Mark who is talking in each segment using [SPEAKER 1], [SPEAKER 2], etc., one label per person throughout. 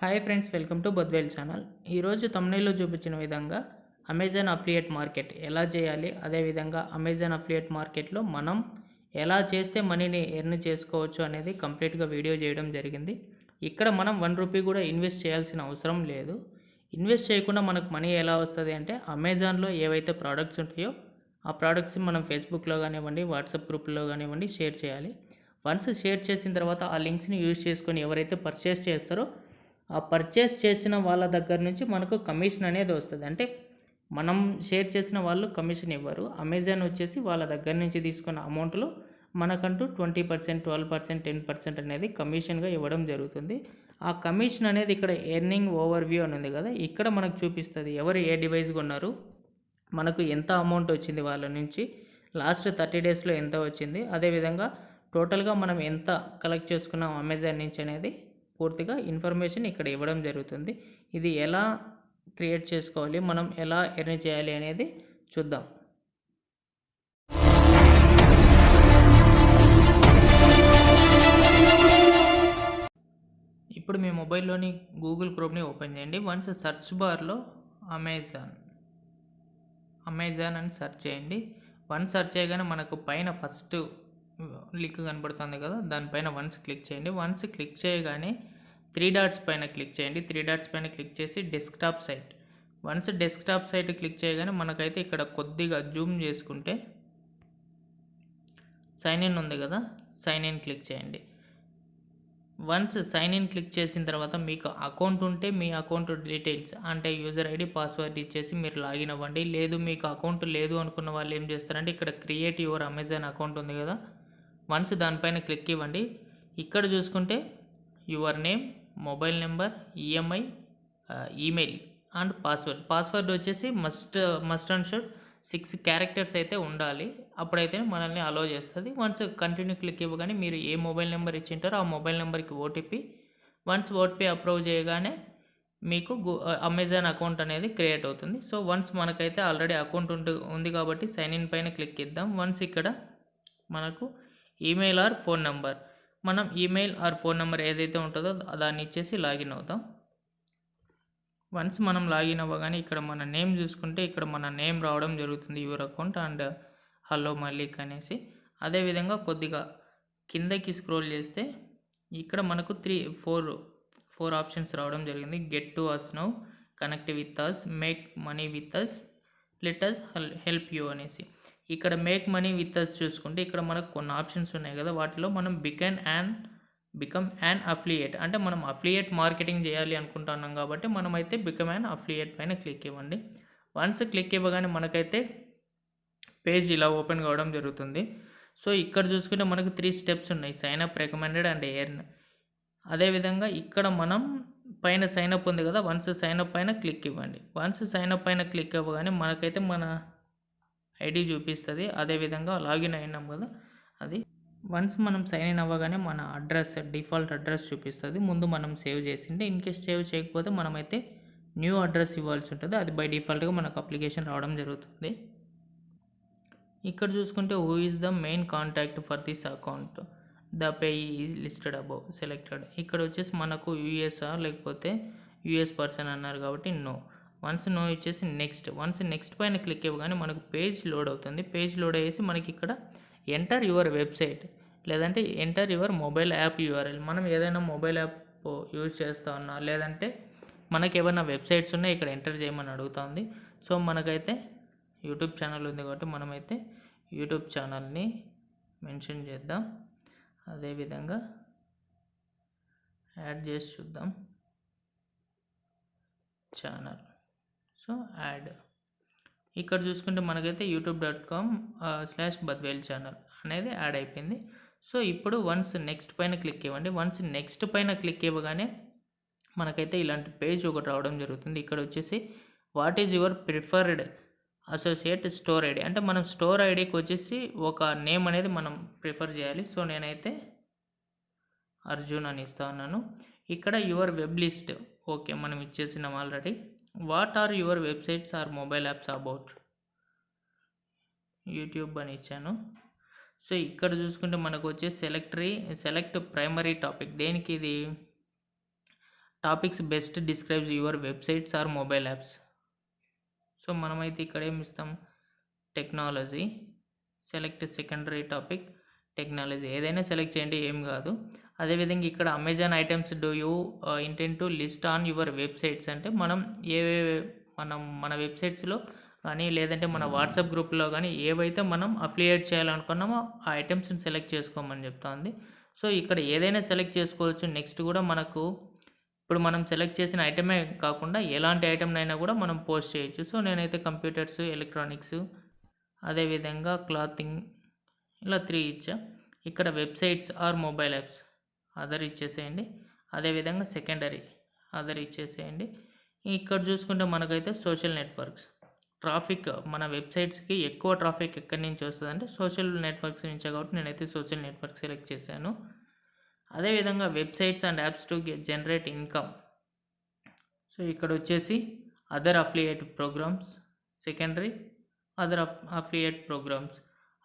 [SPEAKER 1] Hi friends, welcome to Badvel channel. ఈరోజు తమ్నైల్లో చూపించిన విధంగా అమెజాన్ అఫిలియేట్ మార్కెట్ ఎలా చేయాలి, అదేవిధంగా అమెజాన్ అఫిలియేట్ మార్కెట్లో మనం ఎలా చేస్తే మనీని ఎర్న్ చేసుకోవచ్చు అనేది కంప్లీట్గా వీడియో చేయడం జరిగింది. ఇక్కడ మనం 1 రూపీ కూడా ఇన్వెస్ట్ చేయాల్సిన అవసరం లేదు. ఇన్వెస్ట్ చేయకుండా మనకు మనీ ఎలా వస్తుంది అంటే, అమెజాన్లో ఏవైతే ప్రోడక్ట్స్ ఉంటాయో ఆ ప్రోడక్ట్స్ మనం ఫేస్బుక్లో కానివ్వండి, వాట్సాప్ గ్రూప్లో కానివ్వండి షేర్ చేయాలి. వన్స్ షేర్ చేసిన తర్వాత ఆ లింక్స్ని యూజ్ చేసుకొని ఎవరైతే పర్చేస్ చేస్తారో ఆ పర్చేస్ చేసిన వాళ్ళ దగ్గర నుంచి మనకు కమిషన్ అనేది వస్తుంది. అంటే మనం షేర్ చేసిన వాళ్ళు కమిషన్ ఇవ్వరు. అమెజాన్ వచ్చేసి వాళ్ళ దగ్గర నుంచి తీసుకున్న అమౌంట్లో మనకంటూ 20%, 12%, 10% అనేది కమిషన్గా ఇవ్వడం జరుగుతుంది. ఆ కమిషన్ అనేది ఇక్కడ ఎర్నింగ్ ఓవర్వ్యూ అని ఉంది కదా, ఇక్కడ మనకు చూపిస్తుంది ఎవరు ఏ డివైస్ కొన్నారు, మనకు ఎంత అమౌంట్ వచ్చింది వాళ్ళ నుంచి, లాస్ట్ 30 డేస్లో ఎంత వచ్చింది, అదేవిధంగా టోటల్గా మనం ఎంత కలెక్ట్ చేసుకున్నాం అమెజాన్ నుంచి అనేది పూర్తిగా ఇన్ఫర్మేషన్ ఇక్కడ ఇవ్వడం జరుగుతుంది. ఇది ఎలా క్రియేట్ చేసుకోవాలి, మనం ఎలా ఎర్న్ చేయాలి అనేది చూద్దాం. ఇప్పుడు మీ మొబైల్లోని గూగుల్ క్రోమ్ని ఓపెన్ చేయండి. వన్స్ సెర్చ్ బార్లో అమెజాన్ అని సెర్చ్ చేయండి. వన్స్ సెర్చ్ చేయగానే మనకు పైన ఫస్ట్ లింక్ కనబడుతుంది కదా, దానిపైన వన్స్ క్లిక్ చేయండి. వన్స్ క్లిక్ చేయగానే 3 డాట్స్ పైన క్లిక్ చేయండి. 3 డాట్స్ పైన క్లిక్ చేసి desktop site, once desktop site click చేయగానే మనకైతే ఇక్కడ కొద్దిగా జూమ్ చేసుకుంటే సైన్ ఇన్ ఉంది కదా, సైన్ ఇన్ క్లిక్ చేయండి. వన్స్ సైన్ ఇన్ క్లిక్ చేసిన తర్వాత మీకు అకౌంట్ ఉంటే మీ అకౌంట్ డీటెయిల్స్ అంటే యూజర్ ఐడి, పాస్వర్డ్ ఇచ్చేసి మీరు లాగిన్ అవ్వండి. లేదు మీకు అకౌంట్ లేదు అనుకున్న వాళ్ళు ఏం చేస్తారంటే, ఇక్కడ క్రియేట్ యువర్ అమెజాన్ అకౌంట్ ఉంది కదా, వన్స్ దానిపైన క్లిక్ ఇవ్వండి. ఇక్కడ చూసుకుంటే your name, mobile number, EMI, email and password వచ్చేసి మస్ట్ అండ్ షుడ్ 6 క్యారెక్టర్స్ అయితే ఉండాలి. అప్పుడైతే మనల్ని అలో చేస్తుంది. వన్స్ కంటిన్యూ క్లిక్ ఇవ్వగానే మీరు ఏ మొబైల్ నెంబర్ ఇచ్చింటారో ఆ మొబైల్ నెంబర్కి ఓటీపీ, వన్స్ ఓటీపీ అప్రూవ్ చేయగానే మీకు అమెజాన్ అకౌంట్ అనేది క్రియేట్ అవుతుంది. సో వన్స్ మనకైతే ఆల్రెడీ అకౌంట్ ఉంది కాబట్టి సైన్ ఇన్ పైన క్లిక్ ఇద్దాం. వన్స్ ఇక్కడ మనకు ఈమెయిల్ ఆర్ ఫోన్ నెంబర్, మనం ఈమెయిల్ ఆర్ ఫోన్ నెంబర్ ఏదైతే ఉంటుందో దాన్ని ఇచ్చేసి లాగిన్ అవుతాం. వన్స్ మనం లాగిన్ అవ్వగానే ఇక్కడ మన నేమ్ చూసుకుంటే ఇక్కడ మన నేమ్ రావడం జరుగుతుంది, your account and hello Mallik అనేసి. అదేవిధంగా కొద్దిగా కిందకి స్క్రోల్ చేస్తే ఇక్కడ మనకు 4 ఆప్షన్స్ రావడం జరిగింది. Get to us now, connect with us, make money with us, let us help you అనేసి. ఇక్కడ మేక్ మనీ విత్ అస్ చూసుకుంటే ఇక్కడ మనకు కొన్ని ఆప్షన్స్ ఉన్నాయి కదా, వాటిలో మనం బికమ్ యాన్ అఫిలియేట్ అంటే మనం అఫిలియేట్ మార్కెటింగ్ చేయాలి అనుకుంటున్నాం కాబట్టి మనమైతే బికమ్ యాన్ అఫిలియేట్ పైన క్లిక్ ఇవ్వండి. వన్స్ క్లిక్ ఇవ్వగానే మనకైతే పేజ్ ఇలా ఓపెన్ కావడం జరుగుతుంది. సో ఇక్కడ చూసుకుంటే మనకు 3 స్టెప్స్ ఉన్నాయి, సైన్అప్, రికమెండెడ్ అండ్ ఎర్న్. అదేవిధంగా ఇక్కడ మనం పైన సైన్అప్ ఉంది కదా, వన్స్ సైన్అప్ పైన క్లిక్ ఇవ్వండి. వన్స్ సైన్అప్ పైన క్లిక్ అవ్వగానే మనకైతే మన ఐడి చూపిస్తుంది. అదేవిధంగా లాగిన్ అయినాం కదా అది. వన్స్ మనం సైన్ ఇన్ అవ్వగానే మన అడ్రస్, డిఫాల్ట్ అడ్రస్ చూపిస్తుంది. ముందు మనం సేవ్ చేసింటే, ఇన్ కేస్ సేవ్ చేయకపోతే మనమైతే న్యూ అడ్రస్ ఇవ్వాల్సి ఉంటుంది. అది బై డిఫాల్ట్గా మనకు అప్లికేషన్ రావడం జరుగుతుంది. ఇక్కడ చూసుకుంటే who is the main contact for this account, the payee is listed above, selected. ఇక్కడ వచ్చేసి మనకు యూఎస్ఆ లేకపోతే యూఎస్ పర్సన్ అన్నారు కాబట్టి నో. వన్స్ నో ఇచ్చేసి నెక్స్ట్. వన్స్ నెక్స్ట్ పైన క్లిక్ ఇవ్వగానే మనకు పేజ్ లోడ్ అవుతుంది. పేజ్ లోడ్ అయ్యేసి మనకి ఇక్కడ ఎంటర్ యువర్ వెబ్సైట్ లేదంటే enter your mobile app URL. మనం ఏదైనా మొబైల్ యాప్ యూజ్ చేస్తూ ఉన్నా లేదంటే మనకి ఏమైనా వెబ్సైట్స్ ఉన్నాయి ఇక్కడ ఎంటర్ చేయమని అడుగుతుంది. సో మనకైతే యూట్యూబ్ ఛానల్ ఉంది కాబట్టి మనమైతే యూట్యూబ్ ఛానల్ని మెన్షన్ చేద్దాం. అదేవిధంగా యాడ్ చేసి చూద్దాం ఛానల్. సో యాడ్ ఇక్కడ చూసుకుంటే మనకైతే youtube.com/badvel ఛానల్ అనేది యాడ్ అయిపోయింది. సో ఇప్పుడు వన్స్ నెక్స్ట్ పైన క్లిక్ ఇవ్వండి. వన్స్ నెక్స్ట్ పైన క్లిక్ ఇవ్వగానే మనకైతే ఇలాంటి పేజ్ ఒకటి రావడం జరుగుతుంది. ఇక్కడ వచ్చేసి what is your preferred associate store ID అంటే మనం స్టోర్ ఐడికి వచ్చేసి ఒక నేమ్ అనేది మనం ప్రిఫర్ చేయాలి. సో నేనైతే అర్జున్ అని ఇస్తా ఉన్నాను. ఇక్కడ యువర్ వెబ్ లిస్ట్ ఓకే మనం ఇచ్చేసినాం already. What are your websites or mobile apps about, YouTube అని ఇచ్చాను. సో ఇక్కడ చూసుకుంటే మనకు వచ్చే సెలెక్ట్ ప్రైమరీ టాపిక్, దేనికి ఇది topics best describes your websites or mobile apps. So మనమైతే ఇక్కడ ఏమి ఇస్తాం, technology, select secondary topic technology, ఏదైనా సెలెక్ట్ చేయండి, ఏం కాదు. అదేవిధంగా ఇక్కడ Amazon items do you intent to list on your websites అంటే మనం మన వెబ్సైట్స్లో కానీ లేదంటే మన వాట్సాప్ గ్రూప్లో కానీ ఏవైతే మనం అఫిలియేట్ చేయాలనుకున్నామో ఆ ఐటమ్స్ని సెలెక్ట్ చేసుకోమని చెప్తుంది. సో ఇక్కడ ఏదైనా సెలెక్ట్ చేసుకోవచ్చు. నెక్స్ట్ కూడా మనకు ఇప్పుడు మనం సెలెక్ట్ చేసిన ఐటమే కాకుండా ఎలాంటి ఐటమ్నైనా కూడా మనం పోస్ట్ చేయొచ్చు. సో నేనైతే కంప్యూటర్స్, ఎలక్ట్రానిక్స్, అదేవిధంగా క్లాతింగ్, ఇలా 3 ఇచ్చా. ఇక్కడ websites or mobile apps other ఇచ్చేసేయండి. అదేవిధంగా సెకండరీ అదర్ ఇచ్చేసేయండి. ఇక్కడ చూసుకుంటే మనకైతే సోషల్ నెట్వర్క్స్, ట్రాఫిక్ మన వెబ్సైట్స్కి ఎక్కువ ట్రాఫిక్ ఎక్కడి నుంచి వస్తుందంటే సోషల్ నెట్వర్క్స్ నుంచే, కాబట్టి నేనైతే సోషల్ నెట్వర్క్ సెలెక్ట్ చేశాను. అదేవిధంగా websites and apps to generate income. So ఇక్కడ వచ్చేసి other affiliate programs, secondary other affiliate programs.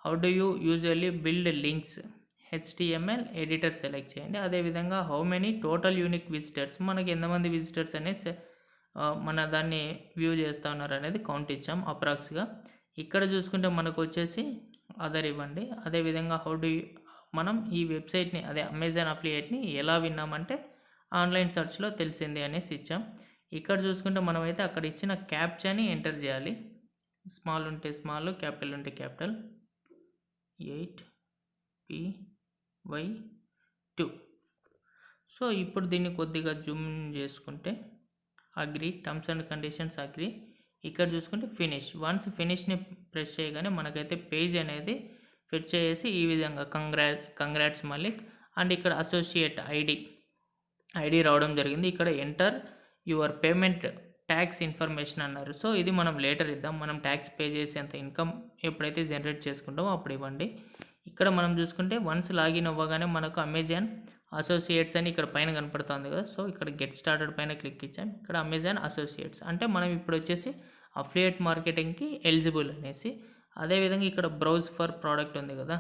[SPEAKER 1] How do you usually build links, HTML editor select చేయండి. అదేవిధంగా how many total unique visitors, మనకి ఎంతమంది visitors అనేది మన దాన్ని వ్యూ చేస్తూ ఉన్నారు అనేది కౌంట్ ఇచ్చాం అప్రాక్స్గా. ఇక్కడ చూసుకుంటే మనకు వచ్చేసి అదర్ ఇవ్వండి. అదేవిధంగా హౌ డు మనం ఈ వెబ్సైట్ని అదే అమెజాన్ అఫిలియేట్ని ఎలా విన్నామంటే ఆన్లైన్ సెర్చ్లో తెలిసింది అనేసి ఇచ్చాం. ఇక్కడ చూసుకుంటే మనమైతే అక్కడ ఇచ్చిన క్యాప్చాని ఎంటర్ చేయాలి. స్మాల్ ఉంటే స్మాల్, క్యాపిటల్ ఉంటే క్యాపిటల్. 8PY2. సో ఇప్పుడు దీన్ని కొద్దిగా జూమ్ చేసుకుంటే agri, terms and conditions agri. ఇక్కడ చూసుకుంటే ఫినిష్. వన్స్ ఫినిష్ని ప్రెస్ చేయగానే మనకైతే పేజ్ అనేది ఫిట్ చేసి ఈ విధంగా కంగ్రాట్స్ మలిక్ అండ్ ఇక్కడ అసోసియేట్ ఐడి రావడం జరిగింది. ఇక్కడ enter your payment tax information అన్నారు. సో ఇది మనం లేటర్ ఇద్దాం. మనం ట్యాక్స్ పే చేసేంత ఇన్కమ్ ఎప్పుడైతే జనరేట్ చేసుకుంటామో అప్పుడు ఇవ్వండి. ఇక్కడ మనం చూసుకుంటే వన్స్ లాగిన్ అవ్వగానే మనకు అమెజాన్ అసోసియేట్స్ అని ఇక్కడ పైన కనపడుతుంది కదా. సో ఇక్కడ గెట్ స్టార్టెడ్ పైన క్లిక్ ఇచ్చాం. ఇక్కడ అమెజాన్ అసోసియేట్స్ అంటే మనం ఇప్పుడు వచ్చేసి అఫిలియేట్ మార్కెటింగ్కి ఎలిజిబుల్ అనేసి. అదేవిధంగా ఇక్కడ బ్రౌజ్ ఫర్ ప్రోడక్ట్ ఉంది కదా.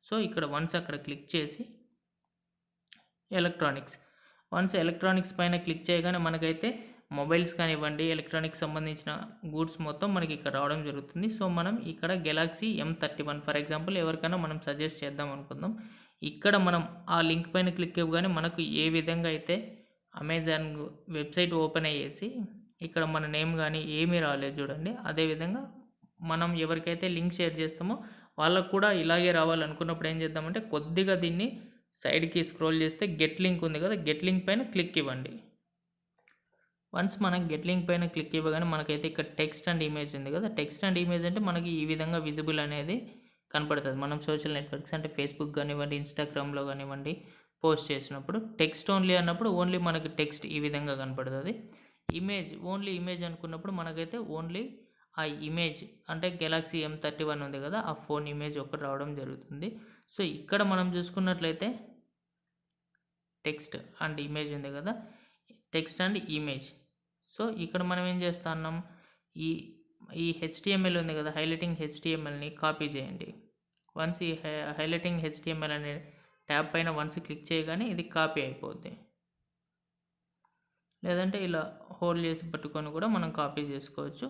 [SPEAKER 1] సో ఇక్కడ వన్స్ అక్కడ క్లిక్ చేసి ఎలక్ట్రానిక్స్, వన్స్ ఎలక్ట్రానిక్స్ పైన క్లిక్ చేయగానే మనకైతే మొబైల్స్ కానివ్వండి, ఎలక్ట్రానిక్స్ సంబంధించిన గూడ్స్ మొత్తం మనకి ఇక్కడ రావడం జరుగుతుంది. సో మనం ఇక్కడ గెలాక్సీ M31 ఫర్ ఎగ్జాంపుల్ ఎవరికైనా మనం సజెస్ట్ చేద్దాం అనుకుందాం. ఇక్కడ మనం ఆ లింక్ పైన క్లిక్ ఇవ్వగానే మనకు ఏ విధంగా అయితే అమెజాన్ వెబ్సైట్ ఓపెన్ అయ్యేసి ఇక్కడ మన నేమ్ కానీ ఏమీ రాలేదు చూడండి. అదేవిధంగా మనం ఎవరికైతే లింక్ షేర్ చేస్తామో వాళ్ళకు కూడా ఇలాగే రావాలనుకున్నప్పుడు ఏం చేద్దామంటే కొద్దిగా దీన్ని సైడ్కి స్క్రోల్ చేస్తే గెట్ లింక్ ఉంది కదా, గెట్ లింక్ పైన క్లిక్ ఇవ్వండి. వన్స్ మనం గెట్ లింక్ పైన క్లిక్ ఇవ్వగానే మనకైతే ఇక్కడ టెక్స్ట్ అండ్ ఇమేజ్ ఉంది కదా. టెక్స్ట్ అండ్ ఇమేజ్ అంటే మనకి ఈ విధంగా విజిబుల్ అనేది కనపడుతుంది. మనం సోషల్ నెట్వర్క్స్ అంటే ఫేస్బుక్ కానివ్వండి, ఇన్స్టాగ్రామ్లో కానివ్వండి పోస్ట్ చేసినప్పుడు టెక్స్ట్ ఓన్లీ అన్నప్పుడు ఓన్లీ మనకి టెక్స్ట్ ఈ విధంగా కనపడుతుంది. ఇమేజ్ ఓన్లీ ఇమేజ్ అనుకున్నప్పుడు మనకైతే ఓన్లీ ఆ ఇమేజ్ అంటే గెలాక్సీ M31 ఉంది కదా, ఆ ఫోన్ ఇమేజ్ ఒకటి రావడం జరుగుతుంది. సో ఇక్కడ మనం చూసుకున్నట్లయితే టెక్స్ట్ అండ్ ఇమేజ్ ఉంది కదా, టెక్స్ట్ అండ్ ఇమేజ్. సో ఇక్కడ మనం ఏం చేస్తా ఉన్నాం, ఈ HTML ఉంది కదా, హైలైటింగ్ HTMLని కాపీ చేయండి. వన్స్ ఈ హైలైటింగ్ HTML అనే ట్యాబ్ పైన వన్స్ క్లిక్ చేయగానే ఇది కాపీ అయిపోద్ది. లేదంటే ఇలా హోల్డ్ చేసి పట్టుకొని కూడా మనం కాపీ చేసుకోవచ్చు.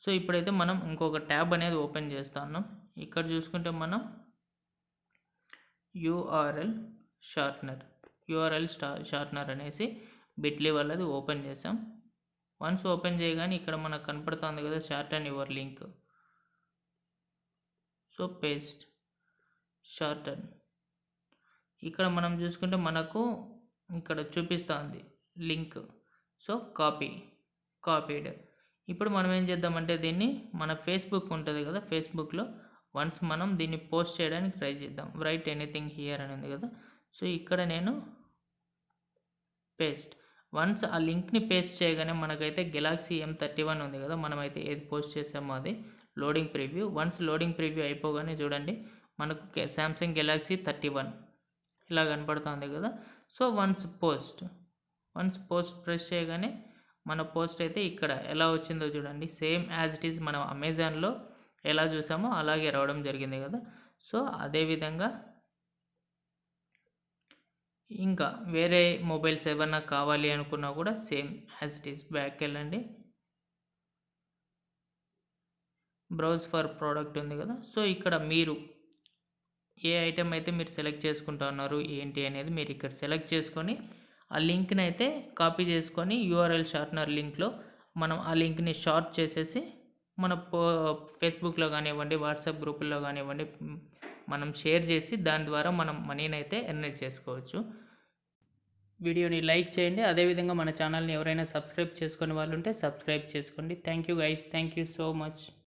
[SPEAKER 1] సో ఇప్పుడైతే మనం ఇంకొక ట్యాబ్ అనేది ఓపెన్ చేస్తా ఉన్నాం. ఇక్కడ చూసుకుంటే మనం URL షార్ట్నర్ అనేసి బిట్లీ వాళ్ళది ఓపెన్ చేసాం. వన్స్ ఓపెన్ చేయగానే ఇక్కడ మనకు కనపడుతుంది కదా shorten your link. So paste shorten. ఇక్కడ మనం చూసుకుంటే మనకు ఇక్కడ చూపిస్తుంది లింక్. So copied. ఇప్పుడు మనం ఏం చేద్దామంటే దీన్ని మన ఫేస్బుక్ ఉంటుంది కదా, ఫేస్బుక్లో వన్స్ మనం దీన్ని పోస్ట్ చేయడానికి ట్రై చేద్దాం. రైట్ ఎనీథింగ్ హియర్ అని ఉంది కదా. సో ఇక్కడ నేను పేస్ట్. వన్స్ ఆ లింక్ని పేస్ట్ చేయగానే మనకైతే గెలాక్సీ M31 ఉంది కదా, మనమైతే ఏది పోస్ట్ చేసామో అది loading preview. Once loading preview అయిపోగానే చూడండి మనకు శాంసంగ్ గెలాక్సీ 31 ఇలా కనపడుతుంది కదా. సో వన్స్ పోస్ట్ ప్రెస్ చేయగానే మన పోస్ట్ అయితే ఇక్కడ ఎలా వచ్చిందో చూడండి. సేమ్ యాజ్ ఇట్ ఈజ్ మనం అమెజాన్లో ఎలా చూసామో అలాగే రావడం జరిగింది కదా. సో అదేవిధంగా ఇంకా వేరే మొబైల్స్ ఏమన్నా కావాలి అనుకున్నా కూడా same as it is back వెళ్ళండి. బ్రౌజ్ ఫర్ ప్రోడక్ట్ ఉంది కదా, సో ఇక్కడ మీరు ఏ ఐటెం అయితే మీరు సెలెక్ట్ చేసుకుంటున్నారు ఏంటి అనేది మీరు ఇక్కడ సెలెక్ట్ చేసుకొని ఆ లింక్ని అయితే కాపీ చేసుకొని యూఆర్ఎల్ షార్ట్నర్ లింక్లో మనం ఆ లింక్ని షార్ట్ చేసేసి మన ఫేస్బుక్లో కానివ్వండి, వాట్సాప్ గ్రూపుల్లో కానివ్వండి మనం షేర్ చేసి దాని ద్వారా మనం మనీని అయితే ఎర్న్ చేసుకోవచ్చు. వీడియోని లైక్ చేయండి. అదేవిధంగా మన ఛానల్ని ఎవరైనా సబ్స్క్రైబ్ చేసుకునే వాళ్ళు ఉంటే సబ్స్క్రైబ్ చేసుకోండి. Thank you guys, thank you so much.